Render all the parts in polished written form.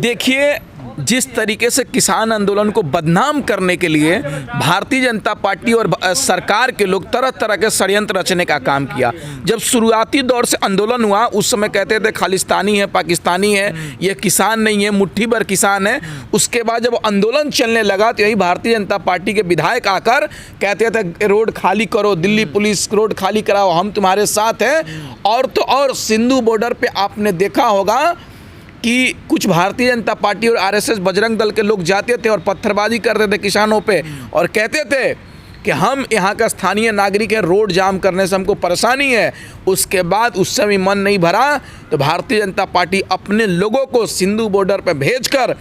देखिए, जिस तरीके से किसान आंदोलन को बदनाम करने के लिए भारतीय जनता पार्टी और सरकार के लोग तरह तरह के षड्यंत्र रचने का काम किया। जब शुरुआती दौर से आंदोलन हुआ उस समय कहते थे खालिस्तानी है, पाकिस्तानी है, ये किसान नहीं है, मुट्ठी भर किसान है। उसके बाद जब आंदोलन चलने लगा तो यही भारतीय जनता पार्टी के विधायक आकर कहते थे रोड खाली करो, दिल्ली पुलिस रोड खाली कराओ, हम तुम्हारे साथ हैं। और तो और सिंधु बॉर्डर पे आपने देखा होगा कि कुछ भारतीय जनता पार्टी और आरएसएस बजरंग दल के लोग जाते थे और पत्थरबाजी करते थे किसानों पे और कहते थे कि हम यहाँ का स्थानीय नागरिक है, रोड जाम करने से हमको परेशानी है। उसके बाद उससे भी मन नहीं भरा तो भारतीय जनता पार्टी अपने लोगों को सिंधु बॉर्डर पर भेजकर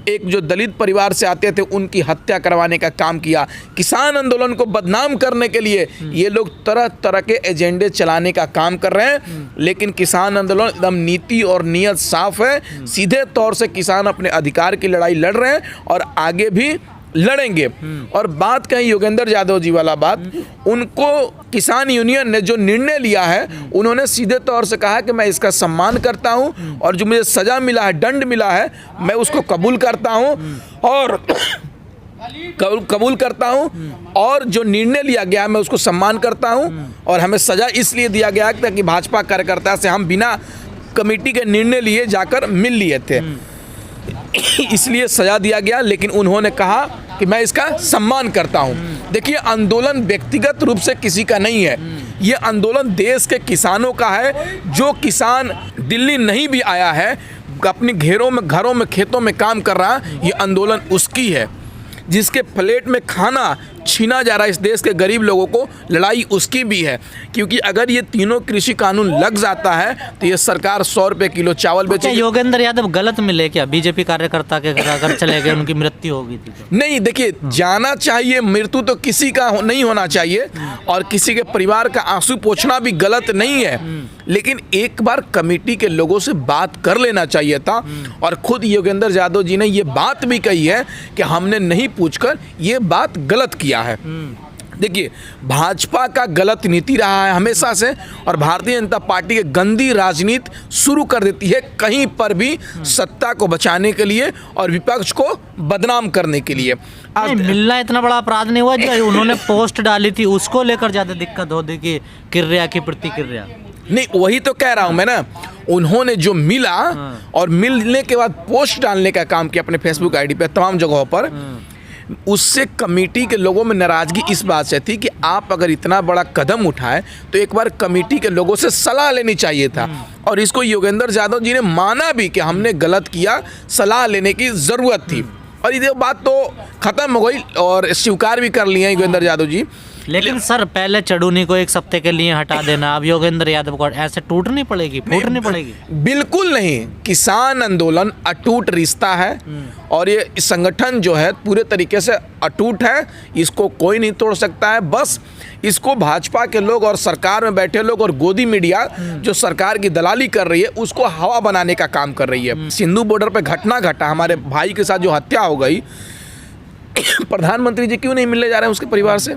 एक जो दलित परिवार से आते थे उनकी हत्या करवाने का काम किया। किसान आंदोलन को बदनाम करने के लिए ये लोग तरह तरह के एजेंडे चलाने का काम कर रहे हैं, लेकिन किसान आंदोलन एकदम नीति और नियत साफ है। सीधे तौर से किसान अपने अधिकार की लड़ाई लड़ रहे हैं और आगे भी लड़ेंगे। और बात कहीं योगेंद्र यादव जी वाला बात, उनको किसान यूनियन ने जो निर्णय लिया है उन्होंने सीधे तौर से कहा कि मैं इसका सम्मान करता हूं और जो मुझे सजा मिला है, दंड मिला है, मैं उसको कबूल करता हूं और कबूल करता हूं और जो निर्णय लिया गया मैं उसको सम्मान करता हूं। और हमें सजा इसलिए दिया गया ताकि भाजपा कार्यकर्ता से हम बिना कमेटी के निर्णय लिए जाकर मिल लिए थे, इसलिए सजा दिया गया। लेकिन उन्होंने कहा कि मैं इसका सम्मान करता हूं। देखिए, आंदोलन व्यक्तिगत रूप से किसी का नहीं है, ये आंदोलन देश के किसानों का है। जो किसान दिल्ली नहीं भी आया है, अपने घरों में खेतों में काम कर रहा है, ये आंदोलन उसकी है। जिसके प्लेट में खाना छीना जा रहा है इस देश के गरीब लोगों को, लड़ाई उसकी भी है। क्योंकि अगर ये तीनों कृषि कानून लग जाता है तो ये सरकार 100 रुपये किलो चावल बेचेगी। योगेंद्र यादव गलत मिले क्या? बीजेपी कार्यकर्ता के घर अगर चले गए उनकी मृत्यु होगी थी? नहीं, देखिए, जाना चाहिए, मृत्यु तो किसी का नहीं होना चाहिए और किसी के परिवार का आंसू पोंछना भी गलत नहीं है, लेकिन एक बार कमेटी के लोगों से बात कर लेना चाहिए था। और खुद योगेंद्र यादव जी ने ये बात भी कही है कि हमने नहीं पूछकर ये बात गलत किया है। देखिए, भाजपा का गलत नीति रहा है हमेशा से और भारतीय जनता पार्टी की गंदी राजनीति शुरू कर देती है कहीं पर भी सत्ता को बचाने के लिए और विपक्ष को बदनाम करने के लिए। मिलना इतना बड़ा अपराध नहीं हुआ जो उन्होंने पोस्ट डाली थी उसको लेकर ज्यादा दिक्कत हो दी कि किर्रिया की प्रतिक्रिया? नहीं, वही तो कह रहा हूं मैं ना, उन्होंने जो मिला और मिलने के बाद पोस्ट डालने का काम किया अपने फेसबुक आईडी पे तमाम जगहों पर, उससे कमेटी के लोगों में नाराजगी इस बात से थी कि आप अगर इतना बड़ा कदम उठाए तो एक बार कमेटी के लोगों से सलाह लेनी चाहिए था। और इसको योगेंद्र यादव जी ने माना भी कि हमने गलत किया, सलाह लेने की ज़रूरत थी और ये बात तो ख़त्म हो गई और स्वीकार भी कर लिए योगेंद्र यादव जी। लेकिन सर, पहले चढ़ूनी को एक सप्ताह के लिए हटा देना, अब योगेंद्र यादव को ऐसे टूटनी पड़ेगी, फूटनी पड़ेगी? बिल्कुल नहीं, किसान आंदोलन अटूट रिश्ता है और ये संगठन जो है पूरे तरीके से अटूट है, इसको कोई नहीं तोड़ सकता है। बस इसको भाजपा के लोग और सरकार में बैठे लोग और गोदी मीडिया जो सरकार की दलाली कर रही है उसको हवा बनाने का काम कर रही है। सिंधु बॉर्डर पे घटना घटा, हमारे भाई के साथ जो हत्या हो गई, प्रधानमंत्री जी क्यों नहीं मिलने जा रहे हैं उसके परिवार से?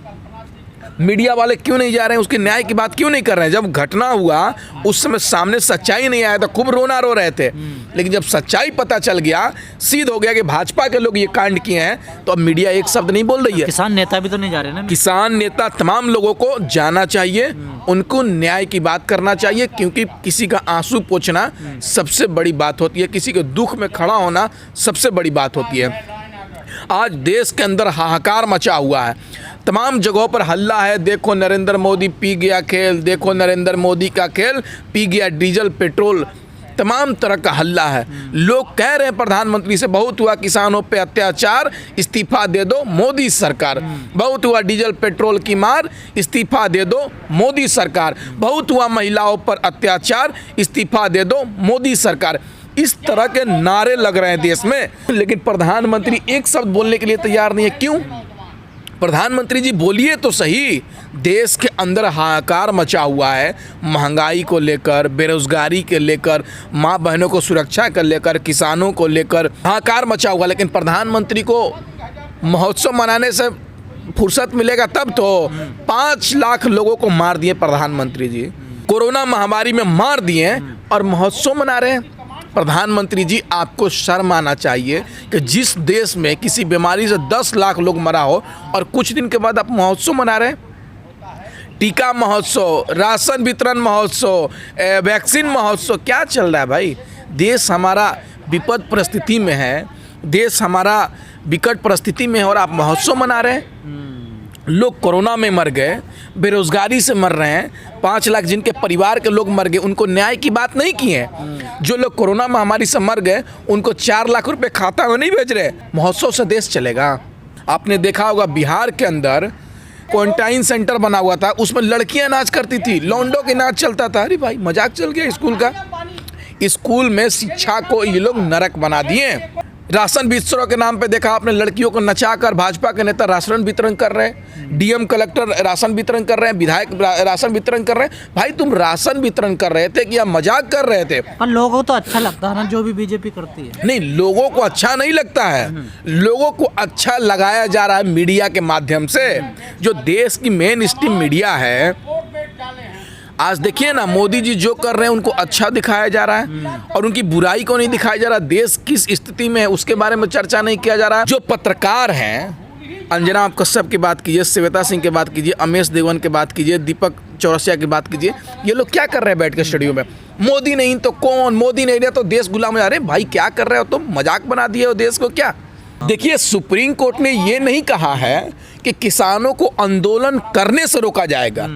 मीडिया वाले क्यों नहीं जा रहे हैं? उसके न्याय की बात क्यों नहीं कर रहे हैं? जब घटना हुआ उस समय सामने सच्चाई नहीं आया था, खूब रोना रो रहे थे, लेकिन जब सच्चाई पता चल गया, सिद्ध हो गया कि भाजपा के लोग ये कांड किए हैं, तो अब मीडिया एक शब्द नहीं बोल रही है। किसान नेता भी तो नहीं जा रहे ना? किसान नेता तमाम लोगों को जाना चाहिए, उनको न्याय की बात करना चाहिए, क्योंकि किसी का आंसू पोंछना सबसे बड़ी बात होती है, किसी के दुख में खड़ा होना सबसे बड़ी बात होती है। आज देश के अंदर हाहाकार मचा हुआ है, तमाम जगहों पर हल्ला है, देखो नरेंद्र मोदी पी गया खेल, देखो नरेंद्र मोदी का खेल, पी गया डीजल पेट्रोल, तमाम तरह का हल्ला है। लोग कह रहे हैं प्रधानमंत्री से बहुत हुआ किसानों पे अत्याचार, इस्तीफा दे दो मोदी सरकार। बहुत हुआ डीजल पेट्रोल की मार, इस्तीफा दे दो मोदी सरकार। बहुत हुआ महिलाओं पर अत्याचार, इस्तीफा दे दो मोदी सरकार। इस तरह के नारे लग रहे हैं देश में, लेकिन प्रधानमंत्री एक शब्द बोलने के लिए तैयार नहीं है। क्यों? प्रधानमंत्री जी बोलिए तो सही। देश के अंदर हाहाकार मचा हुआ है, महंगाई को लेकर, बेरोजगारी के लेकर, माँ बहनों को सुरक्षा को लेकर, किसानों को लेकर हाहाकार मचा हुआ, लेकिन प्रधानमंत्री को महोत्सव मनाने से फुर्सत मिलेगा तब तो। 5 लाख लोगों को मार दिए प्रधानमंत्री जी, कोरोना महामारी में मार दिए और महोत्सव मना रहे हैं। प्रधानमंत्री जी, आपको शर्म आना चाहिए कि जिस देश में किसी बीमारी से 10 लाख लोग मरा हो और कुछ दिन के बाद आप महोत्सव मना रहे हैं। टीका महोत्सव, राशन वितरण महोत्सव, वैक्सीन महोत्सव, क्या चल रहा है भाई? देश हमारा विपद परिस्थिति में है, देश हमारा विकट परिस्थिति में है और आप महोत्सव मना रहे हैं। लोग कोरोना में मर गए, बेरोजगारी से मर रहे हैं, 5 लाख जिनके परिवार के लोग मर गए, उनको न्याय की बात नहीं की है। जो लोग कोरोना महामारी से मर गए उनको 4 लाख रुपए खाता में नहीं भेज रहे। महोत्सव से देश चलेगा? आपने देखा होगा बिहार के अंदर क्वारंटाइन सेंटर बना हुआ था, उसमें लड़कियां नाच करती थी, लौंडों के नाच चलता था। अरे भाई, मजाक चल गया स्कूल का। स्कूल में शिक्षा को ये लोग नरक बना दिए। राशन वितरण के नाम पे देखा आपने, लड़कियों को नचाकर भाजपा के नेता राशन वितरण कर रहे हैं, डीएम कलेक्टर राशन वितरण कर रहे हैं, विधायक राशन वितरण कर रहे हैं। भाई, तुम राशन वितरण कर रहे थे कि आप मजाक कर रहे थे? पर लोगों को तो अच्छा लगता है ना जो भी बीजेपी करती है। नहीं, लोगों को अच्छा नहीं लगता है, लोगों को अच्छा लगाया जा रहा है मीडिया के माध्यम से। जो देश की मेन स्ट्रीम मीडिया है, आज देखिए ना, मोदी जी जो कर रहे हैं उनको अच्छा दिखाया जा रहा है और उनकी बुराई को नहीं दिखाया जा रहा। देश किस स्थिति में है उसके बारे में चर्चा नहीं किया जा रहा। जो पत्रकार हैं, अंजना कश्यप की बात कीजिए, श्वेता सिंह की बात कीजिए, अमेश देवगन की बात कीजिए, दीपक चौरसिया की बात कीजिए, ये लोग क्या कर रहे हैं बैठ के स्टूडियो में? मोदी नहीं तो कौन, मोदी नहीं रहा तो देश गुलाम हो जा रहे। भाई, क्या कर रहे हो तुम? मजाक बना दिए हो देश को क्या? देखिए, सुप्रीम कोर्ट ने ये नहीं कहा है कि किसानों को आंदोलन करने से रोका जाएगा।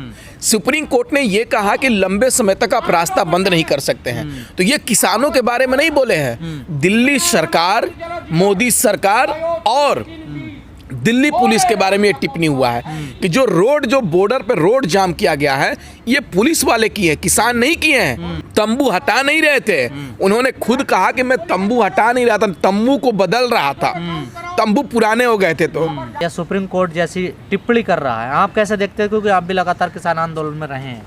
सुप्रीम कोर्ट ने ये कहा कि लंबे समय तक आप रास्ता बंद नहीं कर सकते हैं। तो ये किसानों के बारे में नहीं बोले हैं। दिल्ली सरकार, मोदी सरकार और दिल्ली पुलिस के बारे में ये टिप्पणी हुआ है कि जो बॉर्डर पे रोड जाम किया गया है, ये पुलिस वाले की है, किसान नहीं किए हैं। तंबू हटा नहीं रहे थे। उन्होंने खुद कहा कि मैं तंबू हटा नहीं रहा था, तंबू को बदल रहा था, तंबू पुराने हो गए थे। तो या सुप्रीम कोर्ट जैसी टिप्पणी कर रहा है, आप कैसे देखते हैं? क्योंकि आप भी लगातार किसान आंदोलन में रहे हैं।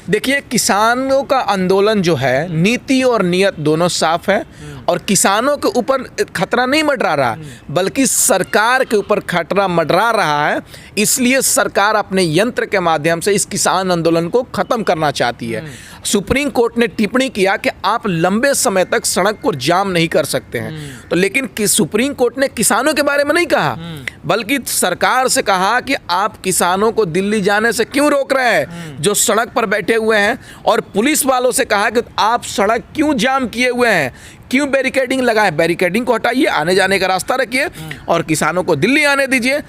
देखिए, किसानों का आंदोलन जो है, नीति और नियत दोनों साफ है और किसानों के ऊपर खतरा नहीं मंडरा रहा, बल्कि सरकार के ऊपर खतरा मंडरा रहा है। इसलिए सरकार अपने यंत्र के माध्यम से इस किसान आंदोलन को खत्म करना चाहती है। सुप्रीम कोर्ट ने टिप्पणी किया कि आप लंबे समय तक सड़क को जाम नहीं कर सकते हैं। तो लेकिन सुप्रीम कोर्ट ने किसानों के बारे में नहीं कहा, बल्कि सरकार से कहा कि आप किसानों को दिल्ली जाने से क्यों रोक रहे हैं जो सड़क पर बैठे हुए हैं, और पुलिस वालों से कहा कि आप सड़क क्यों जाम किए हुए हैं, क्यों बैरिकेडिंग लगाए? बैरिकेडिंग को हटाइए, आने जाने का रास्ता रखिए और किसानों को दिल्ली आने दीजिए।